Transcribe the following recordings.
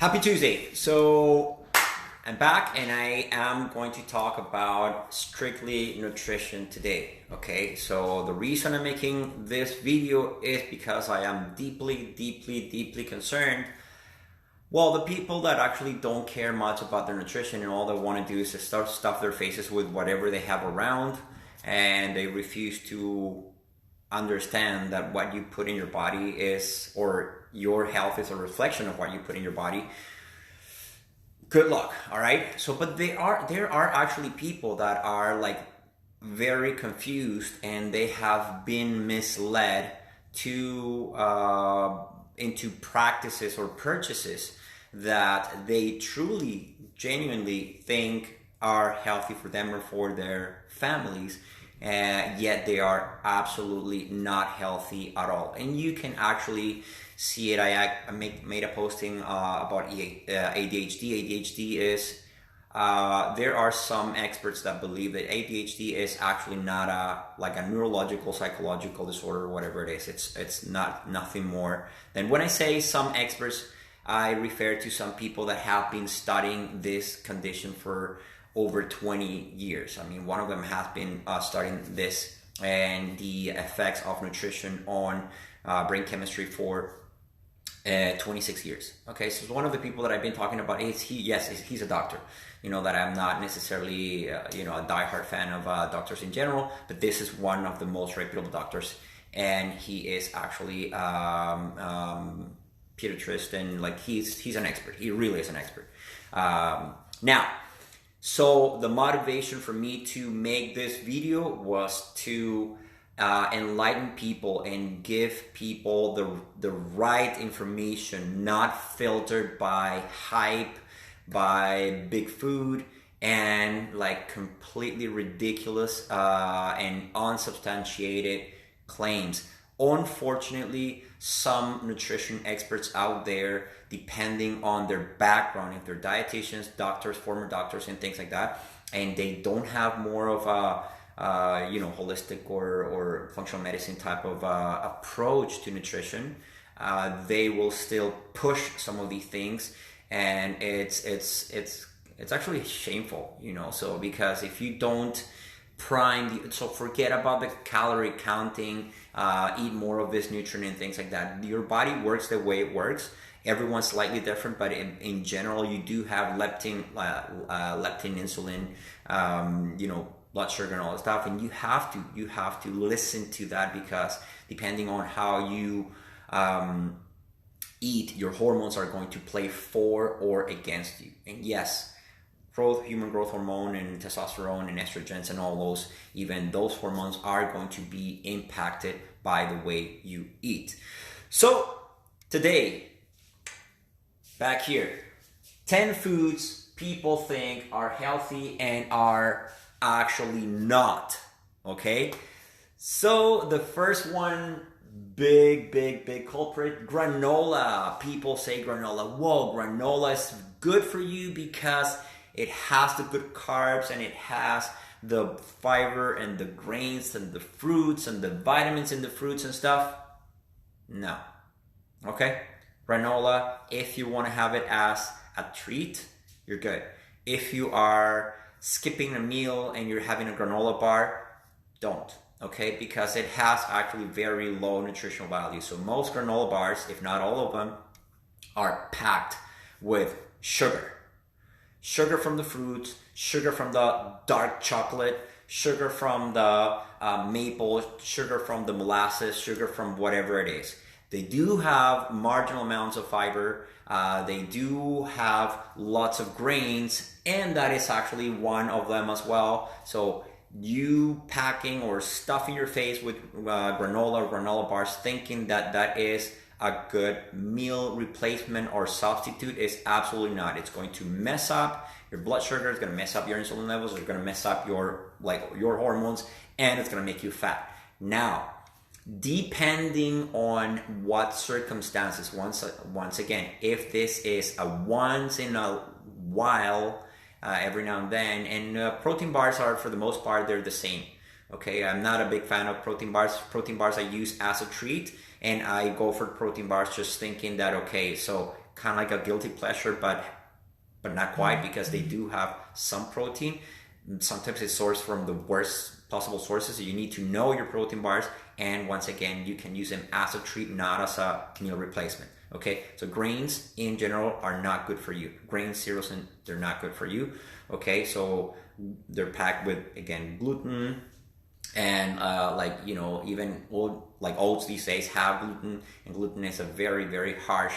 Happy Tuesday. So I'm back and I am going to talk about strictly nutrition today. Okay, so the reason I'm making this video is because I am deeply concerned. Well, the people that actually don't care much about their nutrition and all they want to do is just stuff their faces with whatever they have around, and they refuse to understand that what you put in your body is, or your health is a reflection of what you put in your body. Good luck. All right. So, but there are actually people that are like very confused, and they have been misled to into practices or purchases that they truly genuinely think are healthy for them or for their families, and yet they are absolutely not healthy at all. And you can actually see it. I made a posting about ADHD. ADHD is there are some experts that believe that ADHD is actually not a neurological, psychological disorder or whatever it is. It's nothing more than, when I say some experts, I refer to some people that have been studying this condition for over 20 years. I mean, one of them has been studying this and the effects of nutrition on brain chemistry for 26 years. Okay, so one of the people that I've been talking about is he's a doctor. You know that I'm not necessarily a diehard fan of doctors in general, but this is one of the most reputable doctors, and he is actually pediatrist, and like he's an expert. He really is an expert. Now, so the motivation for me to make this video was to enlighten people and give people the right information, not filtered by hype, by big food, and like completely ridiculous and unsubstantiated claims. Unfortunately, some nutrition experts out there, depending on their background, if they're dietitians, doctors, former doctors, and things like that, and they don't have more of a holistic or functional medicine type of approach to nutrition, they will still push some of these things, and it's actually shameful, So because if you don't so forget about the calorie counting, eat more of this nutrient and things like that. Your body works the way it works. Everyone's slightly different, but in general, you do have leptin, insulin, blood sugar and all that stuff, and you have to listen to that, because depending on how you eat, your hormones are going to play for or against you. And yes, human growth hormone and testosterone and estrogens and all those, even those hormones are going to be impacted by the way you eat. So today, back here, 10 foods people think are healthy and are actually not. Okay, so the first one, big culprit, granola. People say granola. Whoa, granola is good for you because it has the good carbs and it has the fiber and the grains and the fruits and the vitamins in the fruits and stuff. No. Okay? Granola, if you want to have it as a treat, you're good. If you are skipping a meal and you're having a granola bar, don't. Okay? Because it has actually very low nutritional value. So most granola bars, if not all of them, are packed with sugar. Sugar from the fruits, sugar from the dark chocolate, sugar from the maple, sugar from the molasses, sugar from whatever it is. They do have marginal amounts of fiber. They do have lots of grains, and that is actually one of them as well. So you packing or stuffing your face with granola or granola bars, thinking that that is a good meal replacement or substitute, is absolutely not. It's going to mess up your blood sugar. It's going to mess up your insulin levels. It's going to mess up your hormones, and it's going to make you fat. Now, depending on what circumstances, once again, if this is a once in a while, every now and then, and protein bars are, for the most part, they're the same. Okay, I'm not a big fan of protein bars. Protein bars I use as a treat, and I go for protein bars just thinking that, okay, so kind of like a guilty pleasure, but not quite, because they do have some protein. Sometimes it's sourced from the worst possible sources, so you need to know your protein bars. And once again, you can use them as a treat, not as a meal replacement. Okay, so grains in general are not good for you. Grains, cereals, and they're not good for you. Okay, so they're packed with, again, gluten, and even like oats these days have gluten, and gluten is a very, very harsh.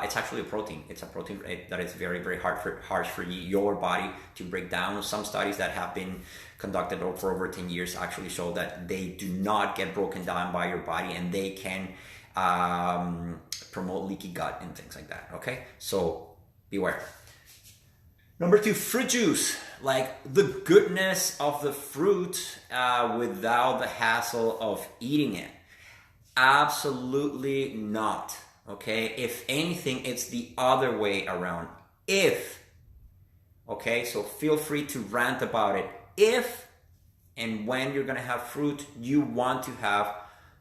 It's actually a protein. It's a protein that is very, very harsh for your body to break down. Some studies that have been conducted for over 10 years actually show that they do not get broken down by your body, and they can promote leaky gut and things like that. Okay, so beware. Number 2, fruit juice. Like the goodness of the fruit without the hassle of eating it. Absolutely not. Okay, if anything, it's the other way around. Okay, so feel free to rant about it. If and when you're gonna have fruit, you want to have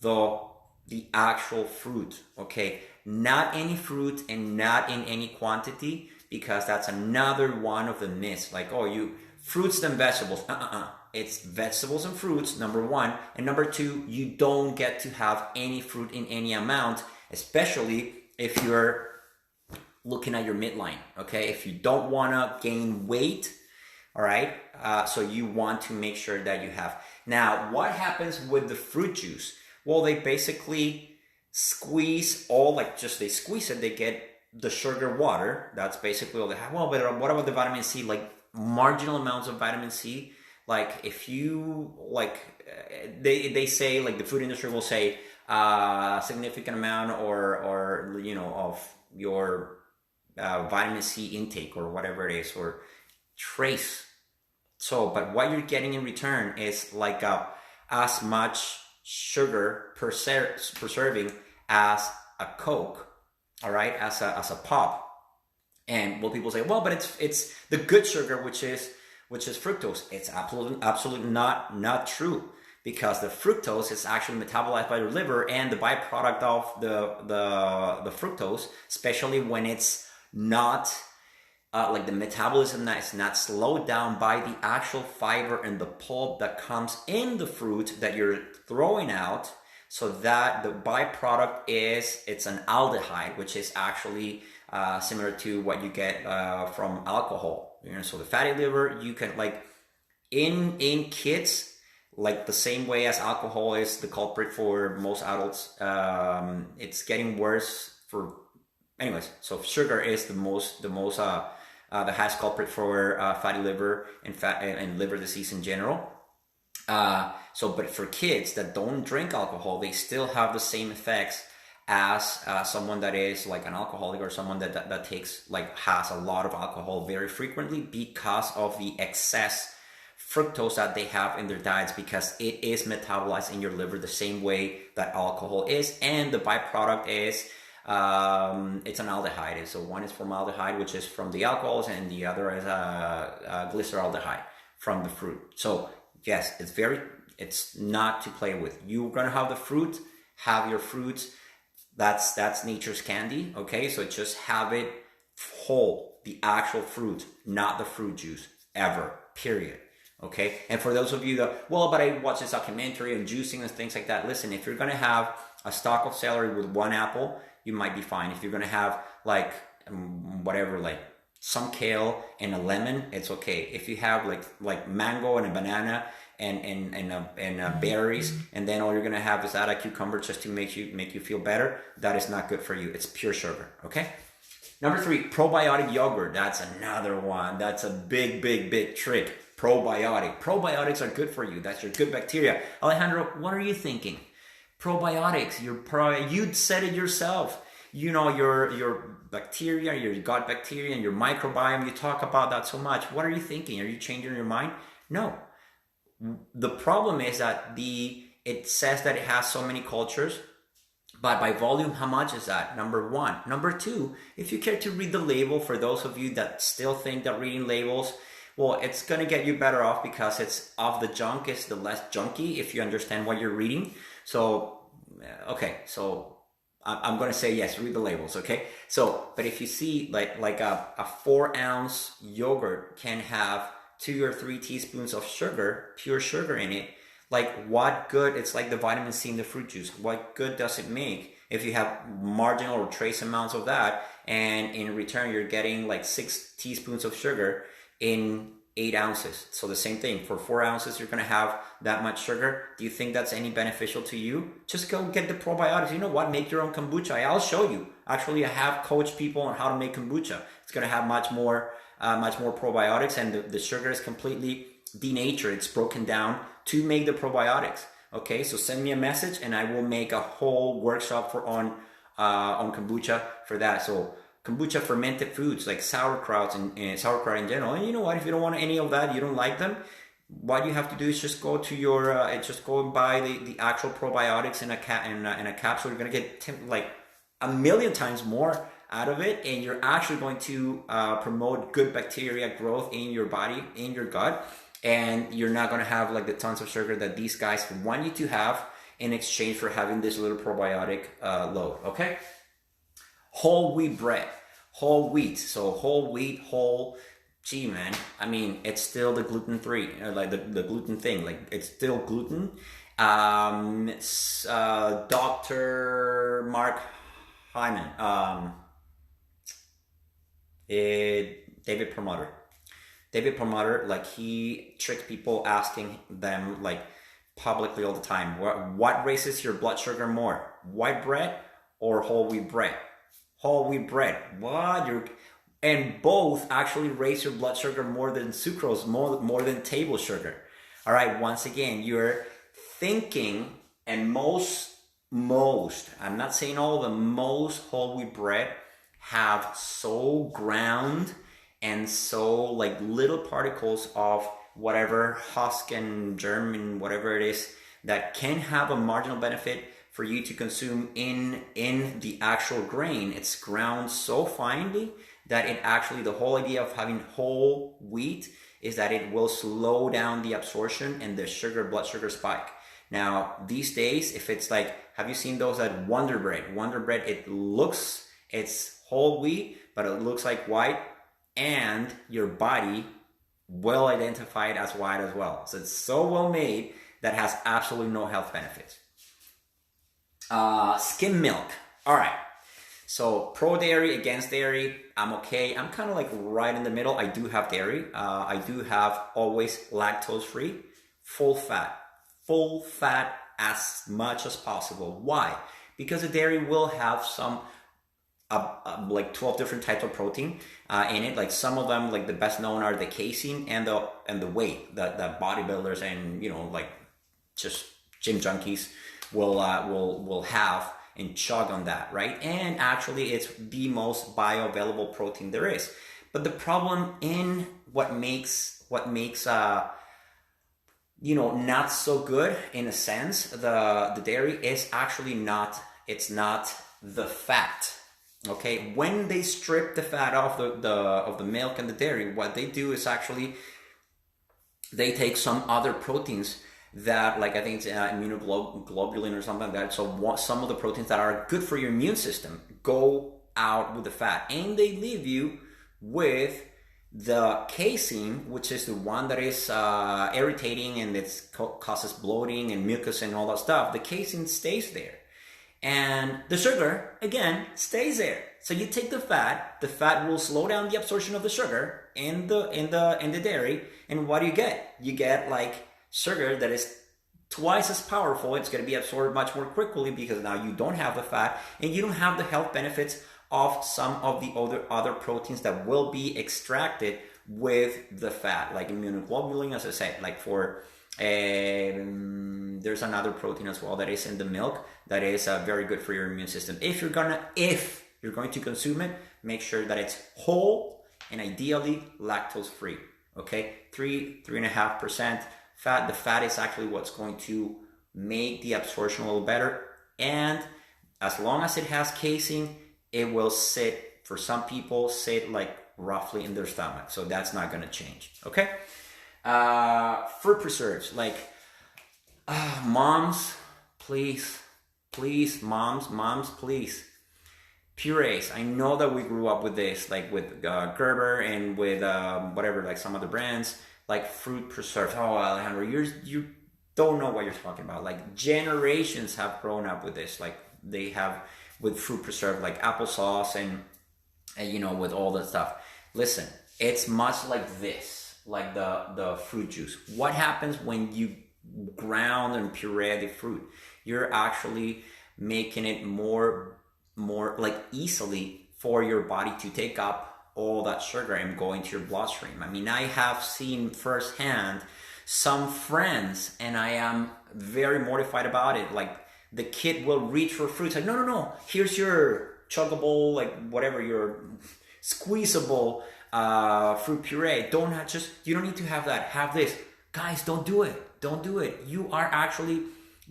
the actual fruit. Okay, not any fruit and not in any quantity, because that's another one of the myths. Like, oh, you fruits then vegetables. It's vegetables and fruits, number 1, and number 2, you don't get to have any fruit in any amount, especially if you're looking at your midline. Okay, if you don't want to gain weight, all right, so you want to make sure that you have. Now, what happens with the fruit juice? Well, they basically squeeze they squeeze it, they get the sugar water. That's basically all they have. Well, but what about the vitamin C? Like marginal amounts of vitamin C. Like if you they say, like the food industry will say significant amount or of your vitamin C intake or whatever it is, or trace. So, but what you're getting in return is like as much sugar per serving as a Coke, all right, as a pop. And what people say, well, but it's the good sugar, which is fructose. It's absolutely not true, because the fructose is actually metabolized by your liver, and the byproduct of the fructose, especially when it's not like the metabolism that is not slowed down by the actual fiber and the pulp that comes in the fruit that you're throwing out. So that the byproduct it's an aldehyde, which is actually similar to what you get from alcohol. So the fatty liver, you can, like in kids, like the same way as alcohol is the culprit for most adults, it's getting worse for anyways. So sugar is the highest culprit for fatty liver and liver disease in general. But for kids that don't drink alcohol, they still have the same effects as someone that is like an alcoholic, or someone that takes, like, has a lot of alcohol very frequently, because of the excess fructose that they have in their diets, because it is metabolized in your liver the same way that alcohol is, and the byproduct is it's an aldehyde. So one is formaldehyde, which is from the alcohols, and the other is glyceraldehyde from the fruit. So yes, it's not to play with. You're gonna have the fruit, have your fruits. That's nature's candy. Okay, so just have it whole, the actual fruit, not the fruit juice, ever, period. Okay, and for those of you that, well, but I watched this documentary on juicing and things like that. Listen, if you're gonna have a stalk of celery with one apple, you might be fine. If you're gonna have like some kale and a lemon, it's okay. If you have like mango and a banana and berries, and then all you're gonna have is add a cucumber just to make you feel better, that is not good for you. It's pure sugar. Okay. Number 3, probiotic yogurt. That's another one. That's a big trick. Probiotics are good for you. That's your good bacteria. Alejandro, what are you thinking? Probiotics. You said it yourself. You know, your bacteria, your gut bacteria, and your microbiome. You talk about that so much. What are you thinking? Are you changing your mind? No. The problem is that it says that it has so many cultures, but by volume, how much is that? Number 1. Number 2, if you care to read the label, for those of you that still think that reading labels, well, it's going to get you better off, because it's of the junk is the less junky if you understand what you're reading. So, okay, so I'm going to say yes, read the labels, okay? So, but if you see like a 4-ounce yogurt can have 2 or 3 teaspoons of sugar, pure sugar in it, like what good, it's like the vitamin C in the fruit juice, what good does it make if you have marginal or trace amounts of that, and in return you're getting like 6 teaspoons of sugar in 8 ounces. So the same thing, for 4 ounces you're going to have that much sugar. Do you think that's any beneficial to you? Just go get the probiotics. You know what, make your own kombucha. I'll show you. Actually, I have coached people on how to make kombucha. It's going to have much more probiotics, and the sugar is completely denatured. It's broken down to make the probiotics. Okay, so send me a message and I will make a whole workshop on kombucha for that. So kombucha, fermented foods like sauerkraut and sauerkraut in general. And you know what? If you don't want any of that, you don't like them, what you have to do is just go to your just go and buy the actual probiotics in a capsule. You're gonna get like 1,000,000 times more out of it, and you're actually going to promote good bacteria growth in your body, in your gut, and you're not going to have like the tons of sugar that these guys want you to have in exchange for having this little probiotic load. Okay, whole wheat bread, whole wheat. So whole wheat, gee man, I mean, it's still the gluten-free, like the gluten thing, like it's still gluten. Dr. Mark Hyman, David Promoter, like he tricks people, asking them like publicly all the time, what raises your blood sugar more, white bread or whole wheat bread? Whole wheat bread. And both actually raise your blood sugar more than sucrose, more than table sugar. All right, once again, you're thinking, and most, I'm not saying all of them, most whole wheat bread have so ground and so like little particles of whatever husk and germ and whatever it is that can have a marginal benefit for you to consume in the actual grain. It's ground so finely that it actually, the whole idea of having whole wheat is that it will slow down the absorption and the blood sugar spike. Now these days, if it's like, have you seen those at Wonder Bread? It's whole wheat, but it looks like white, and your body will identify it as white as well. So it's so well made that has absolutely no health benefits. Skim Milk. All right. So pro dairy, against dairy, I'm okay. I'm kind of like right in the middle. I do have dairy. I do have always lactose free, full fat as much as possible. Why? Because the dairy will have some like 12 different types of protein in it. Like some of them, like the best known are the casein and the whey that bodybuilders and like just gym junkies will have and chug on that, right? And actually it's the most bioavailable protein there is. But the problem in what makes not so good in a sense, the dairy is actually not the fat. Okay, when they strip the fat off of the milk and the dairy, what they do is actually they take some other proteins that, like I think it's immunoglobulin or something like that. So some of the proteins that are good for your immune system go out with the fat, and they leave you with the casein, which is the one that is irritating and it causes bloating and mucus and all that stuff. The casein stays there. And the sugar, again, stays there. So you take the fat will slow down the absorption of the sugar in the dairy, and what do you get? You get like sugar that is twice as powerful. It's going to be absorbed much more quickly because now you don't have the fat and you don't have the health benefits of some of the other proteins that will be extracted with the fat, like immunoglobulin, as I said, like for there's another protein as well that is in the milk that is very good for your immune system. If you're going to consume it, make sure that it's whole and ideally lactose free. Okay, 3.5% fat. The fat is actually what's going to make the absorption a little better, and as long as it has casein, it will sit like roughly in their stomach, so that's not going to change. Okay. Fruit preserves, like moms, please Please, moms, please. Purees. I know that we grew up with this, like with Gerber and with whatever, like some other brands, like fruit preserves. Oh, Alejandro, you don't know what you're talking about. Like generations have grown up with this. Like they have with fruit preserve, like applesauce and with all that stuff. Listen, it's much like this, like the fruit juice. What happens when you ground and puree the fruit? You're actually making it more like easily for your body to take up all that sugar and go into your bloodstream. I mean, I have seen firsthand some friends, and I am very mortified about it. Like the kid will reach for fruits, like no, here's your chuggable, like whatever, your squeezable fruit puree. You don't need to have that. Have this, guys. Don't do it. You are actually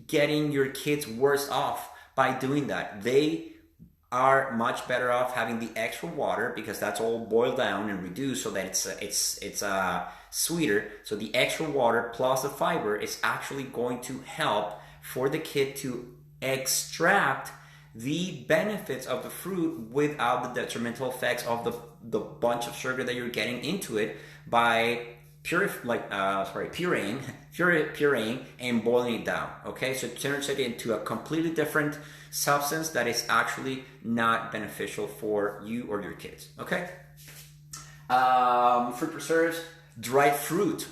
getting your kids worse off by doing that. They are much better off having the extra water, because that's all boiled down and reduced so that it's sweeter. So the extra water plus the fiber is actually going to help for the kid to extract the benefits of the fruit without the detrimental effects of the bunch of sugar that you're getting into it by pureeing and boiling it down. Okay, so it turns it into a completely different substance that is actually not beneficial for you or your kids. Okay, fruit preserves, dried fruits.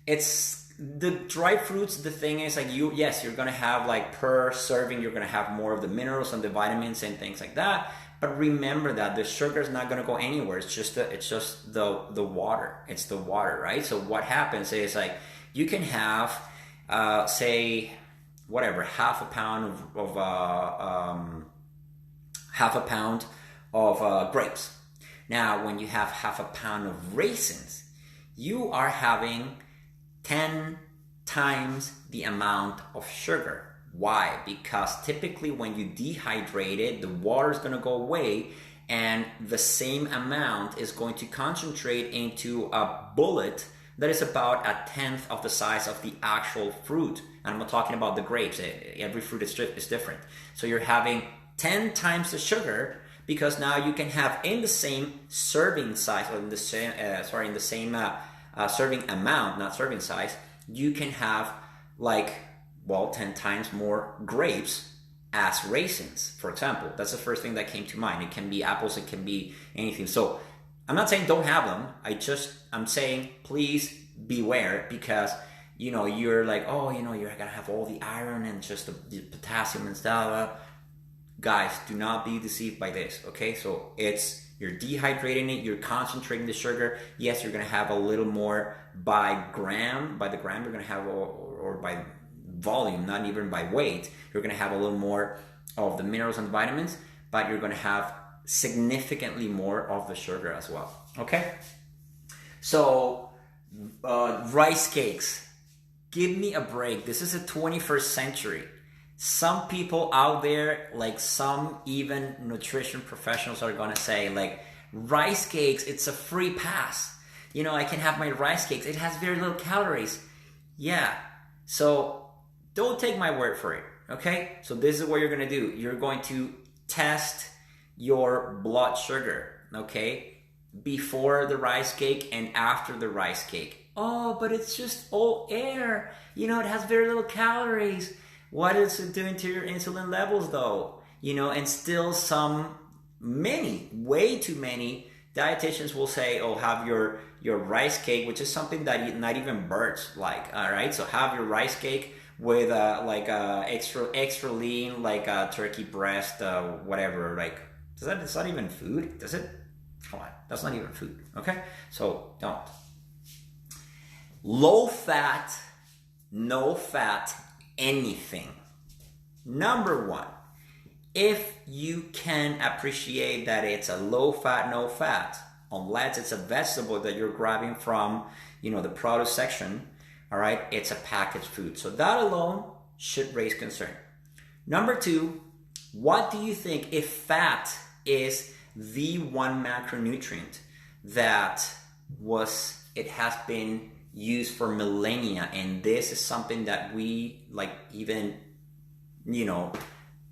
It's the dried fruits. The thing is, like you're gonna have, like, per serving, you're gonna have more of the minerals and the vitamins and things like that. But remember that the sugar is not going to go anywhere. It's just the water. It's the water, right? So what happens is, like, you can have, say, whatever, half a pound of grapes. Now, when you have half a pound of raisins, you are having 10 times the amount of sugar. Why? Because typically when you dehydrate it, the water is going to go away, and the same amount is going to concentrate into a bullet that is about 1/10 of the size of the actual fruit. And I'm not talking about the grapes. Every fruit is different. So you're having 10 times the sugar, because now you can have in the same serving size, or in the same serving amount, not serving size, you can have, like, 10 times more grapes as raisins, for example. That's the first thing that came to mind. It can be apples, it can be anything. So I'm not saying don't have them. I'm saying please beware, because you're like, you're gonna have all the iron and just the potassium and stuff. Guys, do not be deceived by this. Okay, so you're dehydrating it, you're concentrating the sugar. Yes, you're gonna have a little more by the gram you're gonna have, or by volume, not even by weight, you're going to have a little more of the minerals and vitamins, but you're going to have significantly more of the sugar as well. Okay, so rice cakes, give me a break. This is the 21st century. Some people out there, like some even nutrition professionals, are going to say, like, rice cakes, it's a free pass. I can have my rice cakes, it has very little calories. Yeah, so don't take my word for it, okay? So this is what you're going to do. You're going to test your blood sugar, okay? Before the rice cake and after the rice cake. Oh, but it's just all air. It has very little calories. What is it doing to your insulin levels, though? And still way too many dietitians will say, oh, have your rice cake, which is something that not even birds like, all right? So have your rice cake with extra lean, like turkey breast, whatever. Like, it's not even food, does it? Come on, that's not even food. Okay, so don't. Low fat, no fat, anything. Number one, if you can appreciate that it's a low fat, no fat, unless it's a vegetable that you're grabbing from, the produce section. All right, it's a packaged food. So that alone should raise concern. Number two, what do you think if fat is the one macronutrient that it has been used for millennia, and this is something that we, like, even you know,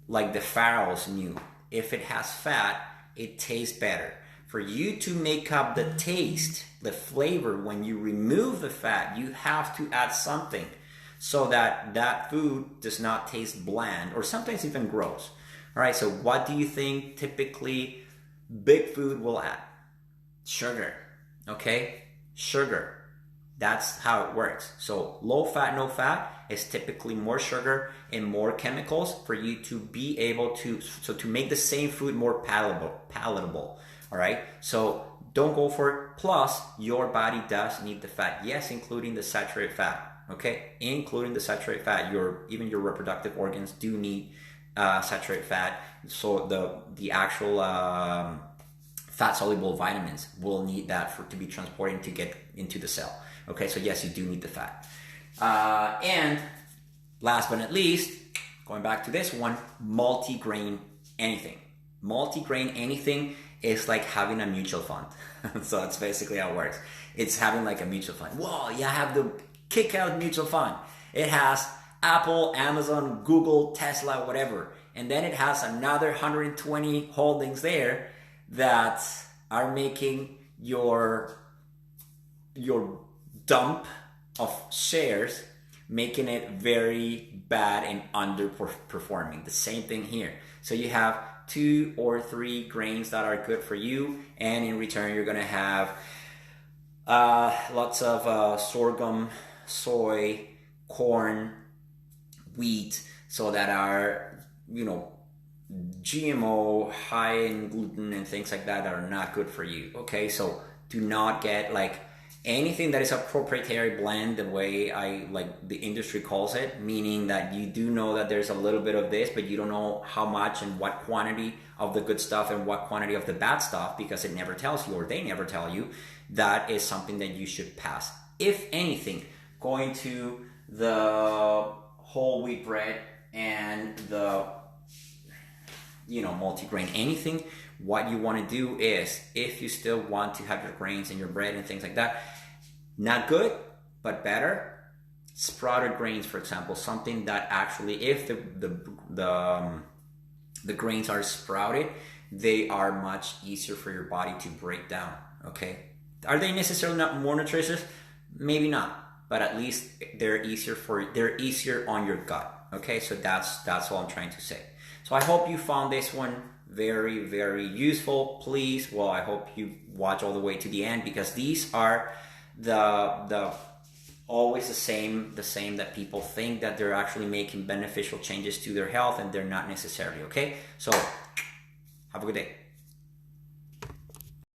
like the pharaohs knew, if it has fat, it tastes better. For you to make up the taste, the flavor, when you remove the fat, you have to add something so that that food does not taste bland or sometimes even gross. All right, so what do you think typically big food will add? Sugar, okay? Sugar. That's how it works. So low fat, no fat is typically more sugar and more chemicals for you to be able to, so to make the same food more palatable. All right. So don't go for it. Plus, your body does need the fat. Yes, including the saturated fat. Okay, including the saturated fat. Even your reproductive organs do need saturated fat. So the actual fat soluble vitamins will need that to be transported to get into the cell. Okay, so yes, you do need the fat. And last but not least, going back to this one, multigrain anything. Multigrain anything is like having a mutual fund. So that's basically how it works. It's having like a mutual fund. Whoa, you have the kick out mutual fund. It has Apple, Amazon, Google, Tesla, whatever. And then it has another 120 holdings there that are making your dump of shares, making it very bad and underperforming. The same thing here. So you have 2 or 3 grains that are good for you, and in return you're going to have lots of sorghum, soy, corn, wheat, so that are, you know, GMO, high in gluten and things like that are not good for you. Okay, so do not get like anything that is a proprietary blend, the way the industry calls it, meaning that you do know that there's a little bit of this, but you don't know how much and what quantity of the good stuff and what quantity of the bad stuff, because it never tells you, or they never tell you. That is something that you should pass. If anything, going to the whole wheat bread and the, you know, multigrain anything, what you want to do is, if you still want to have your grains and your bread and things like that, not good but better, sprouted grains, for example, something that actually, if the grains are sprouted, they are much easier for your body to break down. Okay, are they necessarily not more nutritious? Maybe not, but at least they're easier on your gut. Okay, so that's what I'm trying to say. So I hope you found this one very, very useful. Please, well, I hope you watch all the way to the end, because these are the always the same that people think that they're actually making beneficial changes to their health, and they're not necessarily. Okay, so have a good day.